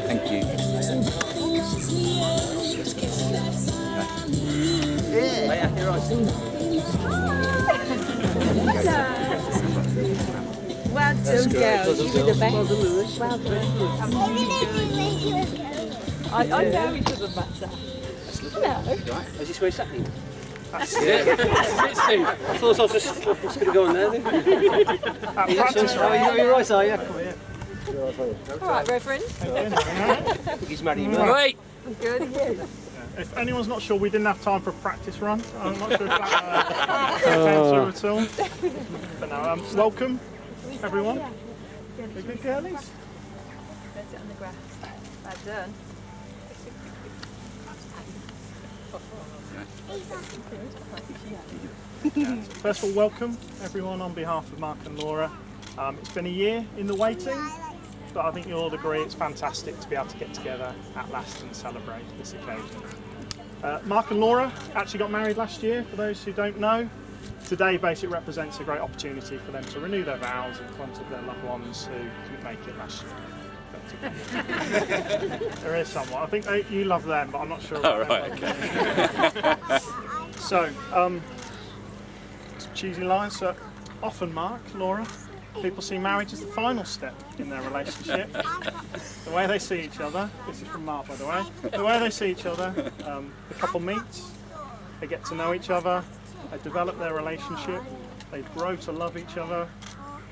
Thank you. Well done, girls. You were the best. Well done. I know it doesn't matter. No. Is this where it's happening? That's it. That's it, Steve. I thought I was just going to go on there then. Practice, right? You're right, are you? Come here. All right, Reverend. I think he's married. Right. Good, yes. If anyone's not sure, we didn't have time for a practice run. I'm not sure if that attends you at all. But no, welcome, everyone. You good girlies? Go sit on the grass. Well done. First of all, welcome, everyone, on behalf of Mark and Laura. It's been a year in the waiting, but I think you'll all agree it's fantastic to be able to get together at last and celebrate this occasion. Mark and Laura actually got married last year, for those who don't know. Today basically represents a great opportunity for them to renew their vows in front of their loved ones who couldn't make it last year. There is someone. I think you love them, but I'm not sure. Oh, right, okay. So, some cheesy lines. So, often, Mark, Laura, people see marriage as the final step in their relationship. The way they see each other, this is from Mark, by the way, the way they see each other, the couple meets, they get to know each other, they develop their relationship, they grow to love each other,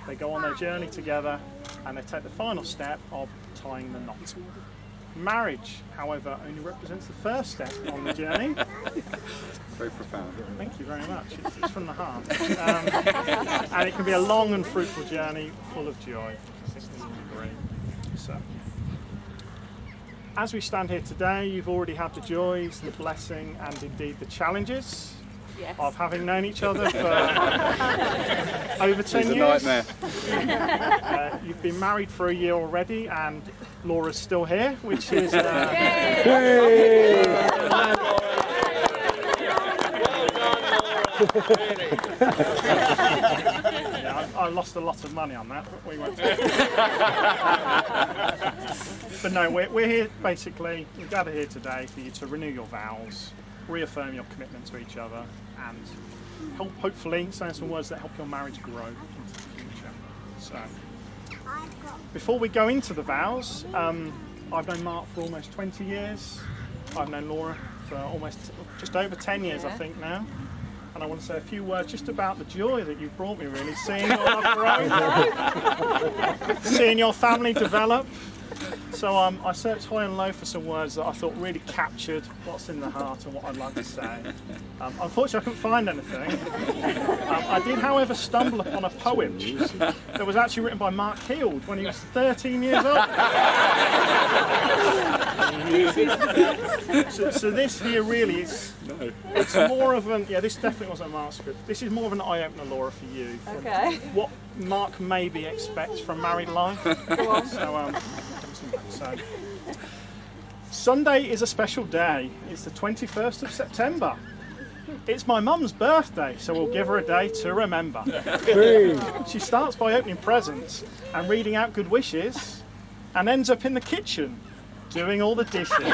they go on their journey together, and they take the final step of tying the knot. Marriage, however, only represents the first step on the journey. Very profound. Thank you very much. It's from the heart. And it can be a long and fruitful journey full of joy. So, as we stand here today, you've already had the joys, the blessing, and indeed the challenges of having known each other for over 10 years. Nightmare. You've been married for a year already, and Laura's still here, which is... I lost a lot of money on that, but we won't. But no, we're here basically, we gather here today for you to renew your vows, reaffirm your commitment to each other, and help, hopefully, say some words that help your marriage grow into the future. So, before we go into the vows, I've known Mark for almost 20 years. I've known Laura for just over 10 years, I think now. And I want to say a few words just about the joy that you've brought me, really, seeing your love grow, seeing your family develop. So I searched high and low for some words that I thought really captured what's in the heart and what I'd like to say. Unfortunately, I couldn't find anything. I did, however, stumble upon a poem that was actually written by Mark Hield when he was 13 years old. So this here really is, it's more of an, this definitely wasn't a Mark script. This is more of an eye-opener, Laura, for you. Okay. What Mark maybe expects from married life. Go on. So, Sunday is a special day. It's the 21st of September. It's my mum's birthday, so we'll give her a day to remember. She starts by opening presents and reading out good wishes, and ends up in the kitchen doing all the dishes.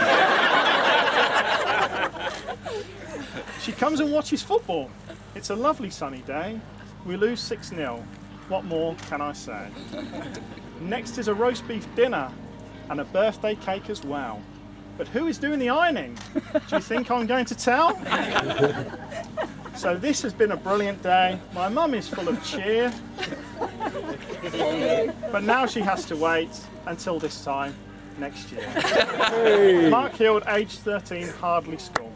She comes and watches football. It's a lovely sunny day. We lose 6-0. What more can I say? Next is a roast beef dinner and a birthday cake as well. But who is doing the ironing? Do you think I'm going to tell? So this has been a brilliant day. My mum is full of cheer. But now she has to wait until this time next year. Mark Hield, age 13, Hardley School.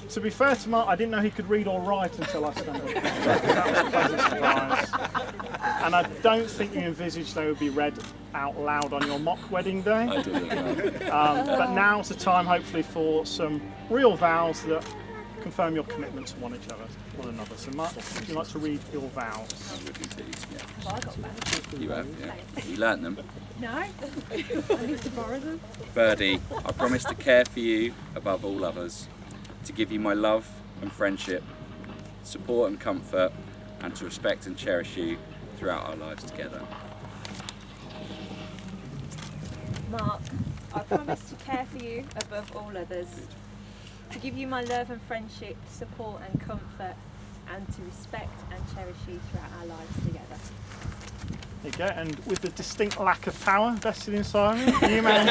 To be fair to Mark, I didn't know he could read or write until I stumbled across it. That was a pleasant surprise. And I don't think you envisaged they would be read out loud on your mock wedding day. I didn't. But now's the time, hopefully, for some real vows that confirm your commitment to one another. So, Mark, would you like to read your vows? I would indeed, yeah. You have, yeah. You learnt them. No, I need to borrow them. Birdie, I promise to care for you above all others, to give you my love and friendship, support and comfort, and to respect and cherish you throughout our lives together. Mark, I promise to care for you above all others, to give you my love and friendship, support and comfort, and to respect and cherish you throughout our lives together. There you go, and with the distinct lack of power vested in Simon, you may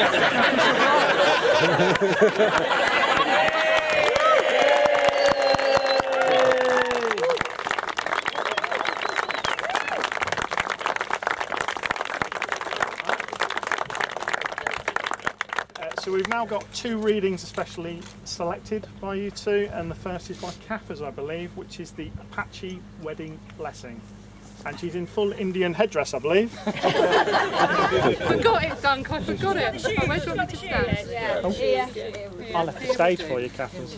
So we've now got 2 readings especially selected by you two, and the first is by Kaffers, I believe, which is the Apache Wedding Blessing. And she's in full Indian headdress, I believe. Forgot it, Dunk. I forgot it. Oh, where do you want me to stand? Yeah. I left the stage for you, Kaffers.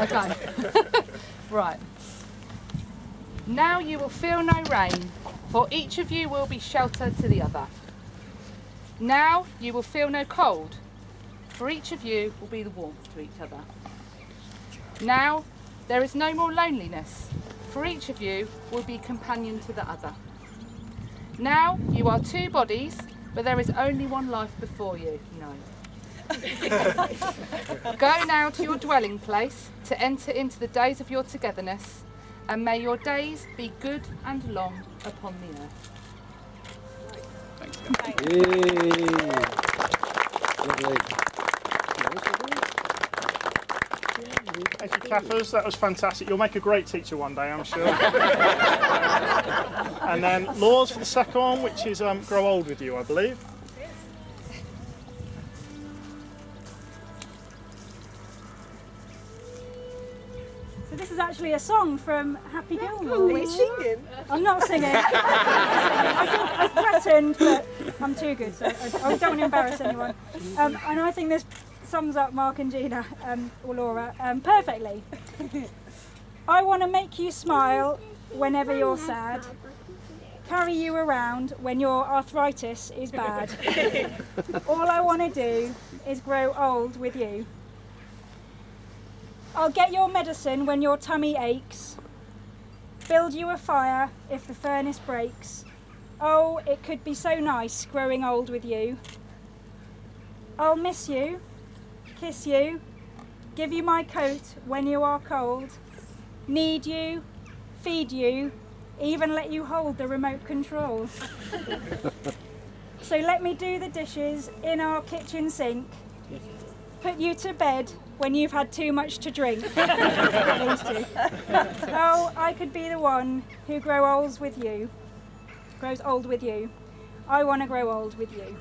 Okay. Right. Now you will feel no rain, for each of you will be shelter to the other. Now you will feel no cold, for each of you will be the warmth to each other. Now there is no more loneliness, for each of you will be companion to the other. Now you are 2 bodies, but there is only one life before you. No. Go now to your dwelling place to enter into the days of your togetherness, and may your days be good and long upon the earth. Thank you. Thank you, Kaffers. That was fantastic. You'll make a great teacher one day, I'm sure. And then Laws for the second one, which is Grow Old With You, I believe. So this is actually a song from Happy Gilmore. Are singing? I'm not singing. I threatened, but I'm too good, so I don't want to embarrass anyone. And I think this sums up Mark and Gina, or Laura, perfectly. I want to make you smile whenever you're sad. Carry you around when your arthritis is bad. All I want to do is grow old with you. I'll get your medicine when your tummy aches. Build you a fire if the furnace breaks. Oh, it could be so nice growing old with you. I'll miss you, kiss you, give you my coat when you are cold, need you, feed you, even let you hold the remote control. So let me do the dishes in our kitchen sink, put you to bed when you've had too much to drink. These two. Oh, I could be the one who grows old with you. I want to grow old with you.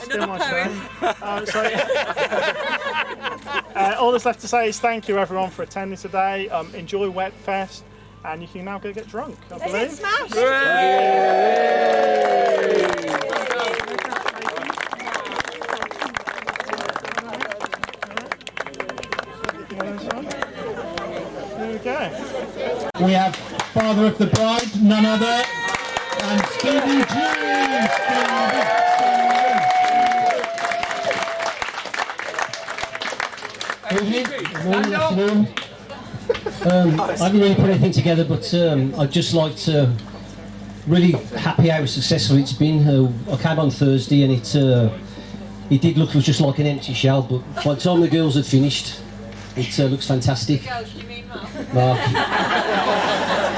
Still my turn. All that's left to say is thank you everyone for attending today. Enjoy Wetfest, and you can now go get drunk, I believe. Smash! There we go. We have father of the bride, none other, and Stevie G. Morning, afternoon. I haven't really put anything together, but I'd just like to really happy how successful it's been. I came on Thursday and it did look just like an empty shell, but by the time the girls had finished, it looks fantastic. Girls, you mean Mark?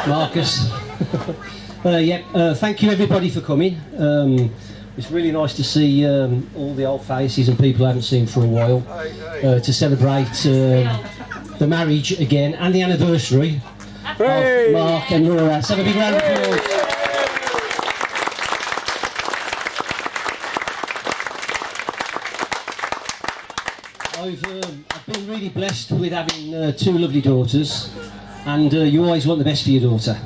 Marcus. Thank you everybody for coming. It's really nice to see all the old faces and people I haven't seen for a while to celebrate the marriage again and the anniversary of Mark and Laura. Let's have a big round of applause. I've been really blessed with having two lovely daughters, and you always want the best for your daughter.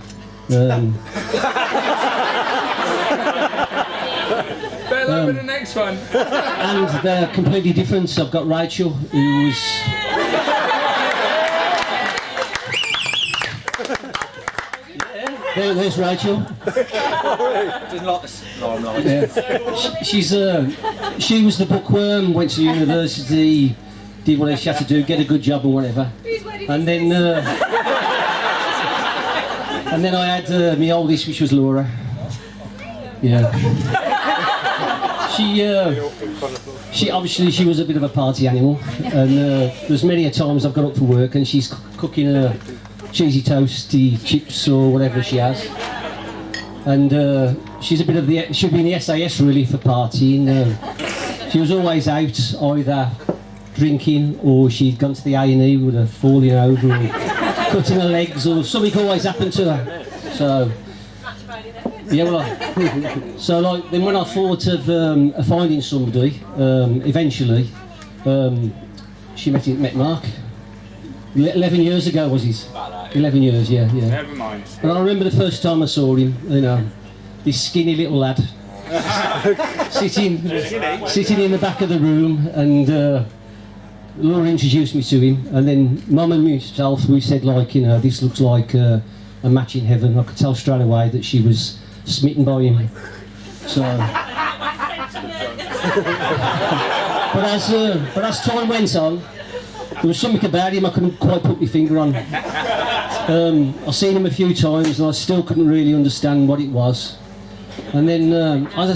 Better luck with the next one. And they're completely different. I've got Rachel, who was... There's Rachel. Didn't like this. No, I'm not. Yeah. She was the bookworm, went to university, did whatever she had to do, get a good job or whatever. And then I had my oldest, which was Laura. Yeah. She obviously she was a bit of a party animal, and there's many a times I've got up for work and she's cooking her cheesy toasty chips or whatever she has, and she's a bit of the she'd be in the SAS really for partying. She was always out either drinking or she'd gone to the A&E with her falling over or cutting her legs or something always happened to her. So yeah, well, so like then when I thought of finding somebody, eventually she met Mark. 11 years ago was it? 11 years, yeah. Never mind. And I remember the first time I saw him, you know, this skinny little lad sitting in the back of the room, and Laura introduced me to him, and then Mum and myself, we said like, you know, this looks like a match in heaven. I could tell straight away that she was smitten by him. So, but as time went on, there was something about him I couldn't quite put my finger on. I've seen him a few times and I still couldn't really understand what it was. And then I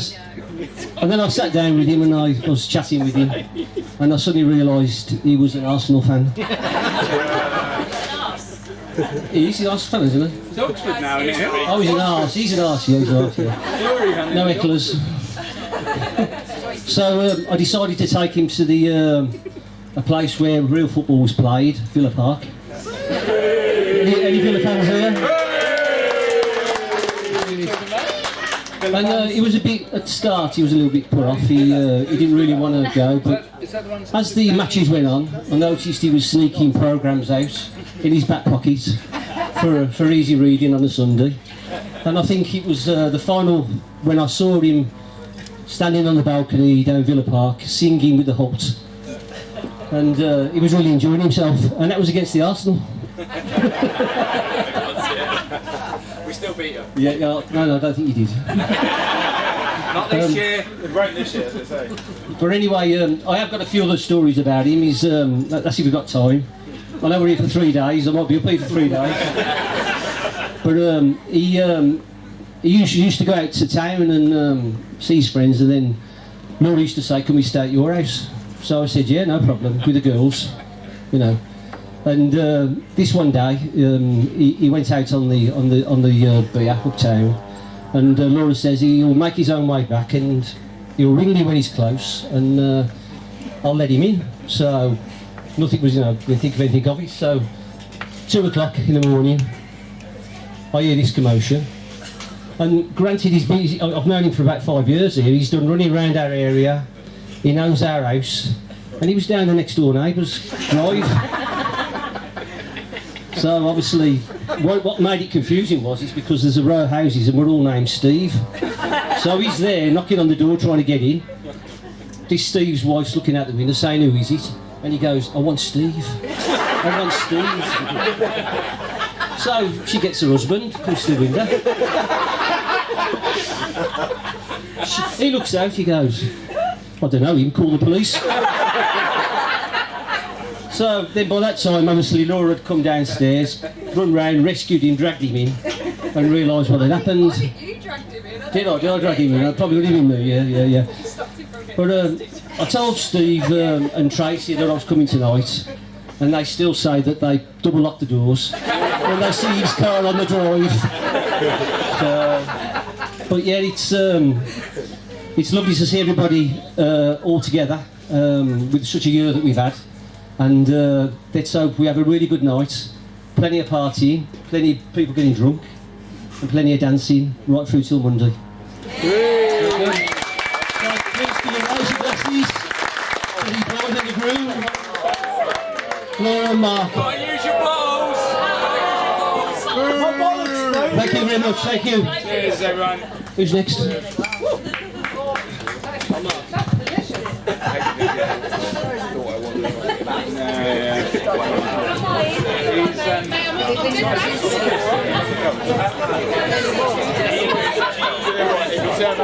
sat down with him and I was chatting with him, and I suddenly realised he was an Arsenal fan. He's an Arsenal fan, isn't he? He's Oxford now, isn't he? Oh, he's an arse. He's an arse. Yeah, he's an arse. Yeah. No hecklers. So I decided to take him to the a place where real football was played, Villa Park. Any Villa fans here? And he was a bit, at the start he was a little bit put off, he didn't really want to go, but as the matches went on, I noticed he was sneaking programmes out in his back pocket for easy reading on a Sunday. And I think it was the final, when I saw him standing on the balcony down Villa Park, singing with the Halt. And he was really enjoying himself, and that was against the Arsenal. We still beat you. Yeah, no, I don't think you did. Not this year. They broke this year, as they say. But anyway, I have got a few other stories about him. He's, that's if we've got time. I know we're here for 3 days. I might be up here for 3 days. But he used to go out to town and see his friends, and then Laura used to say, "Can we stay at your house?" So I said, "Yeah, no problem," with the girls, you know. And this one day, he went out on the beer uptown, and Laura says he'll make his own way back, and he'll ring me when he's close, and I'll let him in. So nothing was, you know, didn't think of anything of it. So 2 o'clock in the morning, I hear this commotion. And granted, I've known him for about 5 years here. He's done running around our area. He knows our house, and he was down the next door neighbour's drive. So obviously, what made it confusing was it's because there's a row of houses and we're all named Steve. So he's there knocking on the door trying to get in. This Steve's wife's looking out the window saying, "Who is it?" And he goes, "I want Steve. I want Steve." So she gets her husband, comes to the window. He looks out, he goes, "I don't know him, call the police." So then by that time, obviously, Laura had come downstairs, run round, rescued him, dragged him in, and realised what had happened. I think you dragged him in. Did I drag him in? I probably would have been there, yeah. But I told Steve and Tracy that I was coming tonight, and they still say that they double lock the doors when they see his car on the drive. So, but yeah, it's It's lovely to see everybody all together with such a year that we've had, and let's hope we have a really good night. Plenty of partying, plenty of people getting drunk, and plenty of dancing right through till Monday. Please give your rosy glasses to the bride and the groom, Laura and Mark. Use your balls! Thank you very much, thank you. Cheers, everyone. Who's next?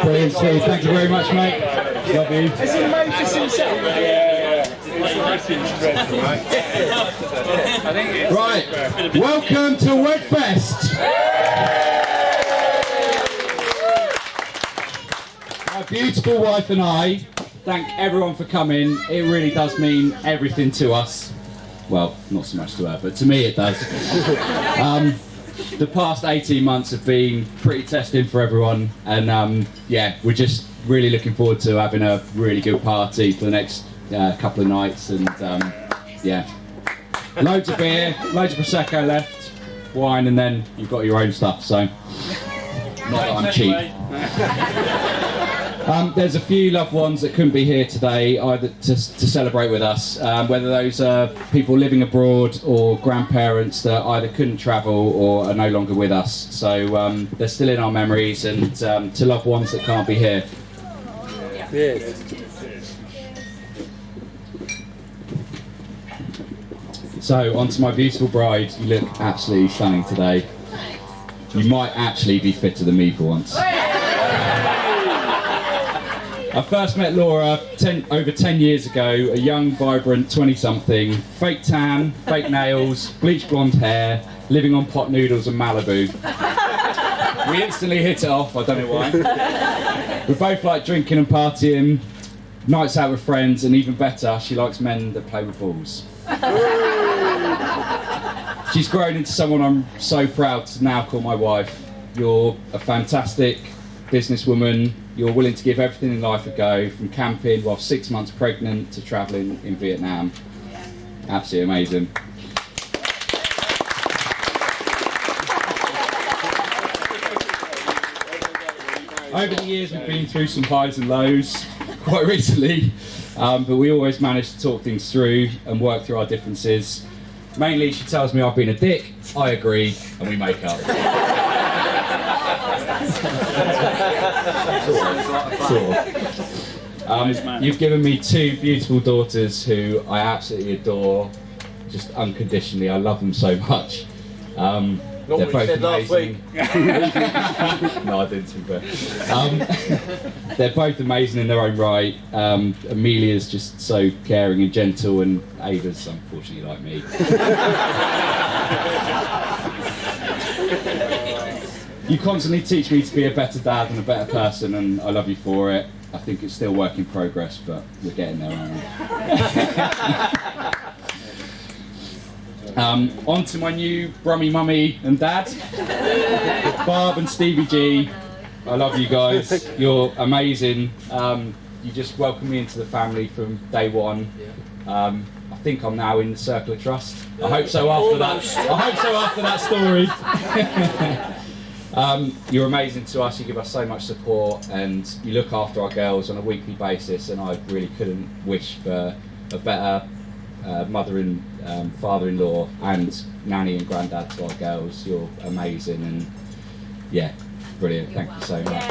Brilliant, Steve. Thank you very much, mate. Love you. Has he made this himself? Right, welcome to Wedfest. My beautiful wife and I thank everyone for coming. It really does mean everything to us. Well, not so much to her, but to me it does. The past 18 months have been pretty testing for everyone, and yeah, we're just really looking forward to having a really good party for the next couple of nights, and yeah, loads of beer, loads of Prosecco left, wine, and then you've got your own stuff, so not that I'm cheap. There's a few loved ones that couldn't be here today either to celebrate with us, whether those are people living abroad or grandparents that either couldn't travel or are no longer with us. So they're still in our memories, and to loved ones that can't be here. Yes. So, on to my beautiful bride. You look absolutely stunning today. You might actually be fitter than me for once. I first met Laura over 10 years ago, a young, vibrant 20-something, fake tan, fake nails, bleached blonde hair, living on pot noodles and Malibu. We instantly hit it off, I don't know why. We both like drinking and partying, nights out with friends, and even better, she likes men that play with balls. She's grown into someone I'm so proud to now call my wife. You're a fantastic businesswoman. You're willing to give everything in life a go, from camping while 6 months pregnant to travelling in Vietnam. Absolutely amazing. Over the years we've been through some highs and lows, quite recently, but we always manage to talk things through and work through our differences. Mainly she tells me I've been a dick, I agree, and we make up. You've given me two beautiful daughters who I absolutely adore, just unconditionally. I love them so much. They're both amazing. No, I didn't. But they're both amazing in their own right. Amelia's just so caring and gentle, and Ava's unfortunately like me. You constantly teach me to be a better dad and a better person, and I love you for it. I think it's still work in progress, but we're getting there, aren't we? On to my new Brummy mummy and dad, Barb and Stevie G. I love you guys. You're amazing. You just welcomed me into the family from day one. I think I'm now in the circle of trust. I hope so after that. I hope so after that story. You're amazing to us. You give us so much support, and you look after our girls on a weekly basis. And I really couldn't wish for a better mother and father-in-law and nanny and granddad to our girls. You're amazing, and yeah, brilliant. Thank you so much.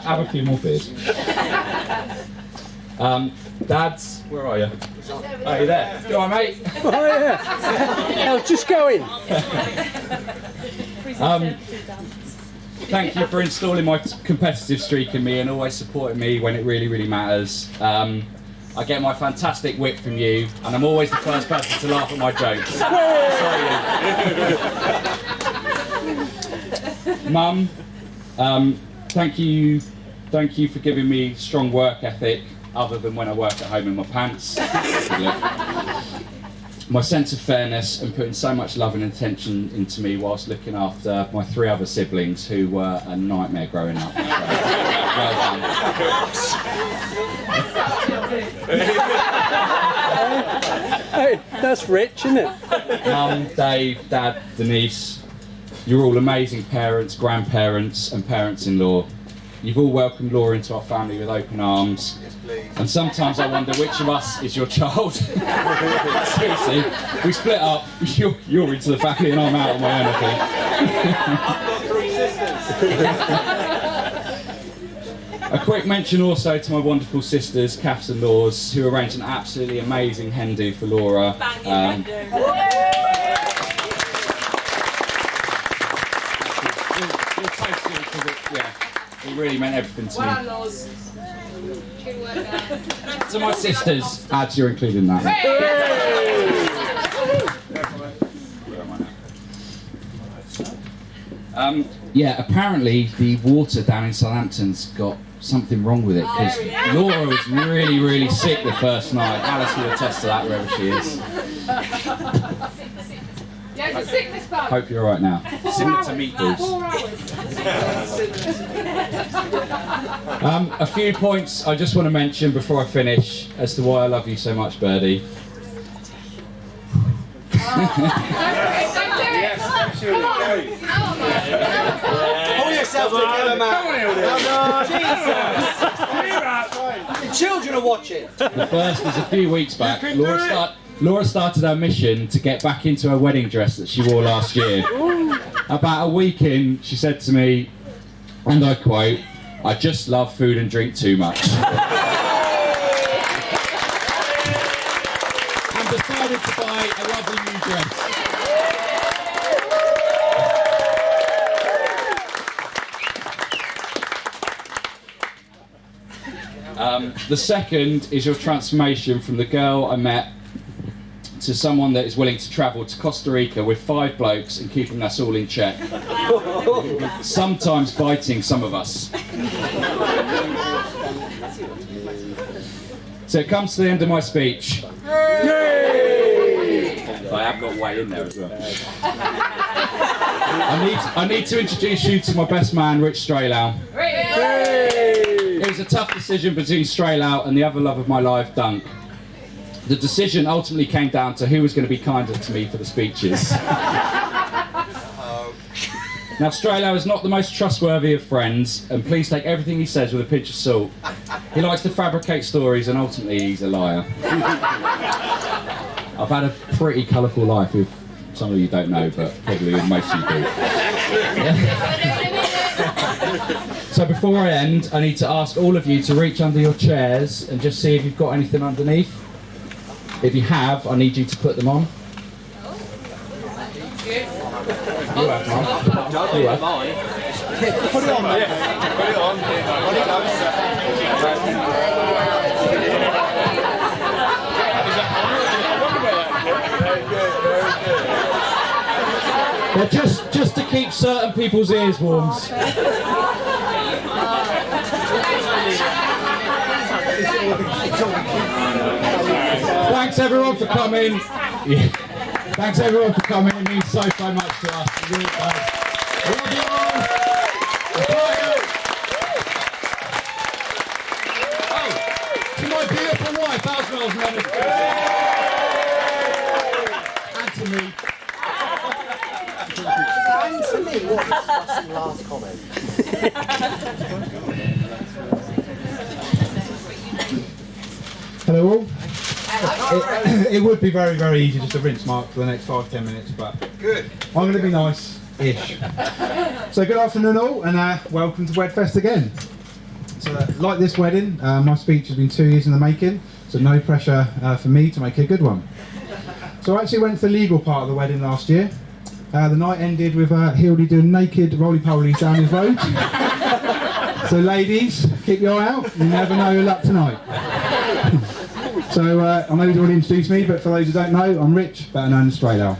Have a few more beers. Dads, where are you? Oh, you're there. Go on, mate. Oh yeah. I was just going. Thank you for installing my competitive streak in me and always supporting me when it really, really matters. I get my fantastic wit from you, and I'm always the first person to laugh at my jokes. Sorry. Mum, thank you for giving me strong work ethic, other than when I work at home in my pants. my sense of fairness and putting so much love and attention into me whilst looking after my 3 other siblings who were a nightmare growing up. So, well done. Hey, that's rich, isn't it? Mum, Dave, Dad, Denise, you're all amazing parents, grandparents and parents-in-law. You've all welcomed Laura into our family with open arms. And sometimes I wonder which of us is your child. Seriously, we split up, you're into the family and I'm out on my own, I think. A quick mention also to my wonderful sisters, Kaths and Laws, who arranged an absolutely amazing hen do for Laura. It really meant everything to me. To my sisters, ads, you're included in that. Yeah, apparently the water down in Southampton's got something wrong with it because Laura was really, really sick the first night. Alice will attest to that wherever she is. Yeah, it's a sickness bug. Hope you're alright now. Similar to meatballs. 4 hours. A few points I just want to mention before I finish as to why I love you so much, Birdie. Pull yourself together, man. Jesus. The children are watching. The first is a few weeks back. Laura started her mission to get back into her wedding dress that she wore last year. About a week in, she said to me, and I quote, "I just love food and drink too much." And decided to buy a lovely new dress. The second is your transformation from the girl I met to someone that is willing to travel to Costa Rica with 5 blokes and keeping us all in check. Sometimes biting some of us. So it comes to the end of my speech. I have got way in there as well. I need to introduce you to my best man, Rich Straylow. It was a tough decision between Straylow and the other love of my life, Dunk. The decision ultimately came down to who was going to be kinder to me for the speeches. Now, Straylow is not the most trustworthy of friends, and please take everything he says with a pinch of salt. He likes to fabricate stories, and ultimately he's a liar. I've had a pretty colourful life, if some of you don't know, but probably most of you do. So before I end, I need to ask all of you to reach under your chairs and just see if you've got anything underneath. If you have, I need you to put them on. You have, Mark. You have. Put it on, mate. Put it on. On it goes. Well, just to keep certain people's ears warm. Thanks everyone for coming. Yeah. Thanks everyone for coming. It means so much to us. It really does. I love you all. Oh, to my beautiful wife, Aswell's mother. And to me. And to me, what was the last comment? Hello all. It would be very, very easy just to rinse Mark for the next 5-10 minutes, but Good. I'm going to be nice-ish. So good afternoon all, and welcome to Wedfest again. So like this wedding, my speech has been 2 years in the making, so no pressure for me to make a good one. So I actually went to the legal part of the wedding last year. The night ended with Hield doing naked roly-polies down his road. So ladies, keep your eye out, you never know your luck tonight. So I know he's already introduced me, but for those who don't know, I'm Rich, better known as Straylow.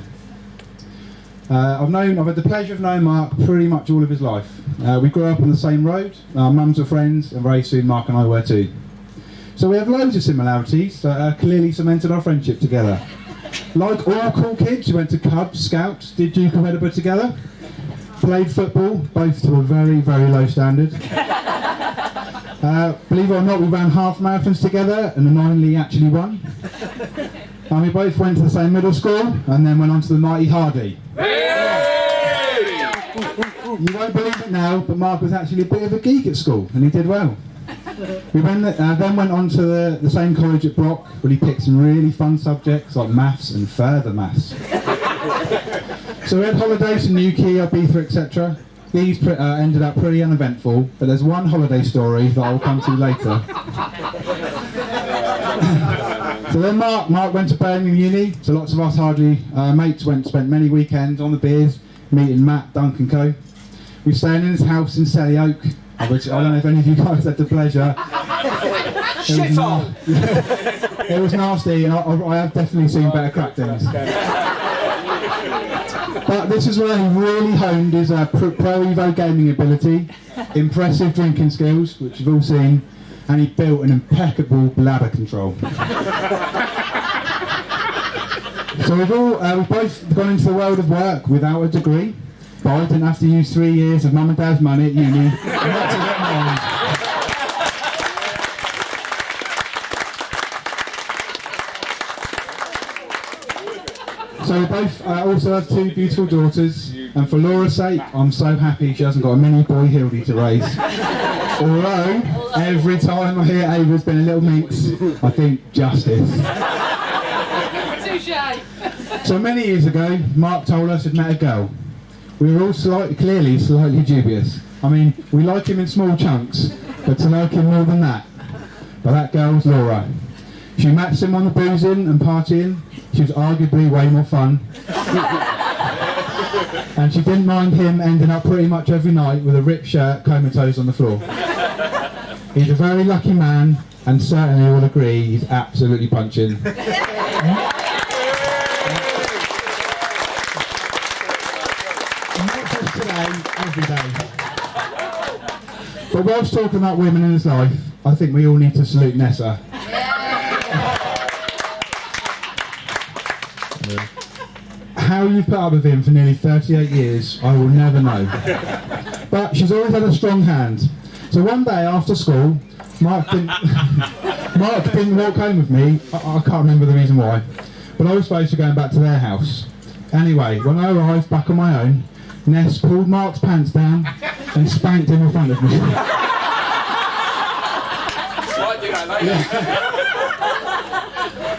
I've had the pleasure of knowing Mark pretty much all of his life. We grew up on the same road, our mums were friends, and very soon Mark and I were too. So we have loads of similarities that clearly cemented our friendship together. Like all cool kids, we went to Cubs, Scouts, did Duke of Edinburgh together, played football, both to a very, very low standard. Believe it or not, we ran half marathons together and annoyingly actually won. And we both went to the same middle school and then went on to the mighty Hardy. You won't believe it now, but Mark was actually a bit of a geek at school and he did well. We then went on to the same college at Brock, where he picked some really fun subjects like maths and further maths. So we had holidays to Newquay, Ibiza, etc. These ended up pretty uneventful, but there's one holiday story that I'll come to later. So then Mark went to Birmingham Uni, so lots of us Hardly mates spent many weekends on the beers, meeting Matt, Dunk and co. We were staying in his house in Selly Oak, which I don't know if any of you guys had the pleasure. It was nasty, and I have definitely seen better crackdowns. But this is where he really honed his Pro Evo gaming ability, impressive drinking skills, which you've all seen, and he built an impeccable bladder control. So we've both gone into the world of work without a degree, but I didn't have to use 3 years of mum and dad's money at uni not to get married. So we both also have 2 beautiful daughters, and for Laura's sake, I'm so happy she hasn't got a mini boy Hield to raise. Although, every time I hear Ava's been a little minx, I think justice. So many years ago, Mark told us he'd met a girl. We were all clearly slightly dubious. I mean, we like him in small chunks, but to like him more than that. But that girl was Laura. She matched him on the boozing and partying. She was arguably way more fun. And she didn't mind him ending up pretty much every night with a ripped shirt, comatose on the floor. He's a very lucky man, and certainly will agree he's absolutely punching. Every day. But whilst talking about women in his life, I think we all need to salute Nessa. How you've put up with him for nearly 38 years, I will never know. But she's always had a strong hand. So one day after school, Mark didn't walk home with me. I can't remember the reason why. But I was supposed to be going back to their house. Anyway, when I arrived back on my own, Ness pulled Mark's pants down and spanked him in front of me.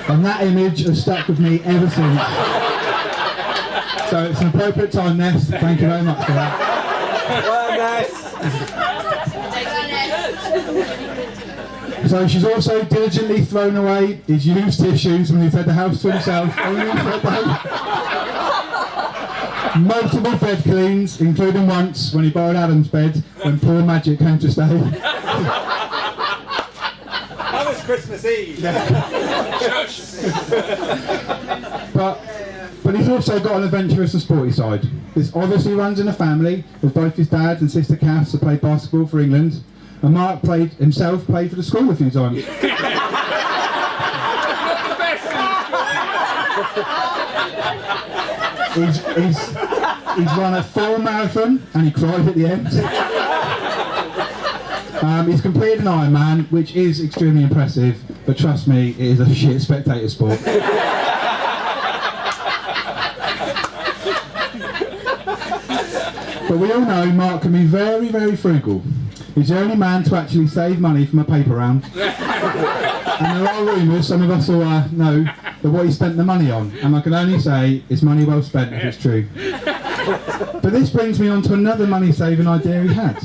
And that image has stuck with me ever since. So it's an appropriate time, Ness. Thank you very much for that. So she's also diligently thrown away his used tissues when he's had the house to himself. Multiple bed cleans, including once when he borrowed Adam's bed when poor Magic came to stay. That was Christmas Eve. But he's also got an adventurous and sporty side. This obviously runs in a family, with both his dad and sister Cass have played basketball for England, and Mark played for the school a few times. He's run a full marathon and he cried at the end. He's completed an Ironman, which is extremely impressive, but trust me, it is a shit spectator sport. But we all know Mark can be very, very frugal. He's the only man to actually save money from a paper round. And there are rumours, some of us all know, that what he spent the money on, and I can only say it's money well spent if it's true. But this brings me on to another money saving idea he had.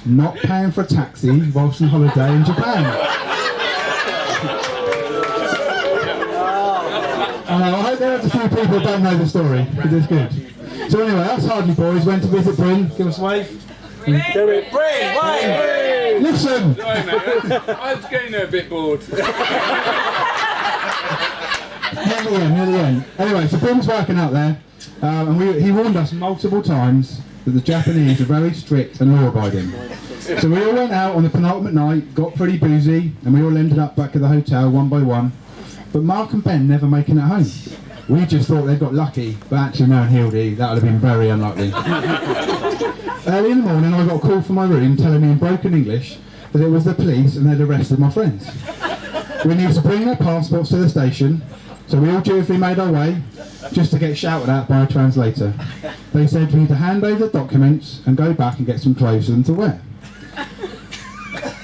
Not paying for a taxi whilst on holiday in Japan. I hope there's a few people who don't know the story, because it's good. So anyway, us Hardly boys went to visit Bryn. Give us a wave. Bryn, wave! Listen! Sorry, mate. I was getting a bit bored. Near the end. Anyway, so Bryn's working out there, and he warned us multiple times that the Japanese are very strict and law-abiding. So we all went out on the penultimate night, got pretty boozy, and we all ended up back at the hotel one by one. But Mark and Ben never making it home. We just thought they'd got lucky, but actually no, in Hield, that would have been very unlikely. Early in the morning I got a call from my room telling me in broken English that it was the police and they'd arrested my friends. We needed to bring their passports to the station, so we all dutifully made our way, just to get shouted at by a translator. They said we need to hand over the documents and go back and get some clothes for them to wear.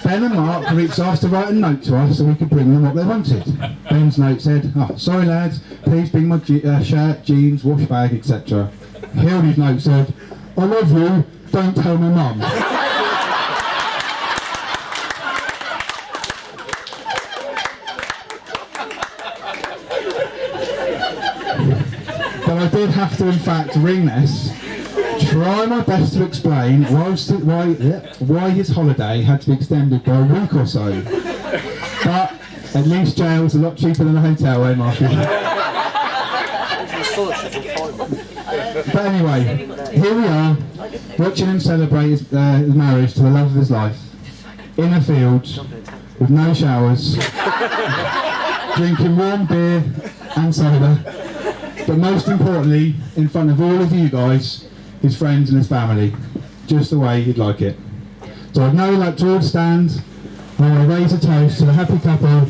Ben and Mark reached asked to write a note to us so we could bring them what they wanted. Ben's note said, "Oh, sorry lads, please bring my shirt, jeans, wash bag, etc." Hild's note said, "I love you, don't tell my mum." But I did have to in fact ring this, try my best to explain why his holiday had to be extended by a week or so. But at least jail's a lot cheaper than a hotel, eh, Marky? But anyway, here we are, watching him celebrate his marriage to the love of his life, in a field, with no showers, drinking warm beer and soda, but most importantly, in front of all of you guys, his friends and his family, just the way he'd like it. So I'd now like to all stand, and I want to raise a toast to the happy couple,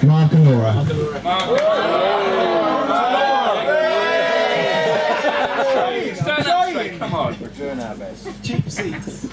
Mark and Laura. Come on. We're doing our best. Cheap seats.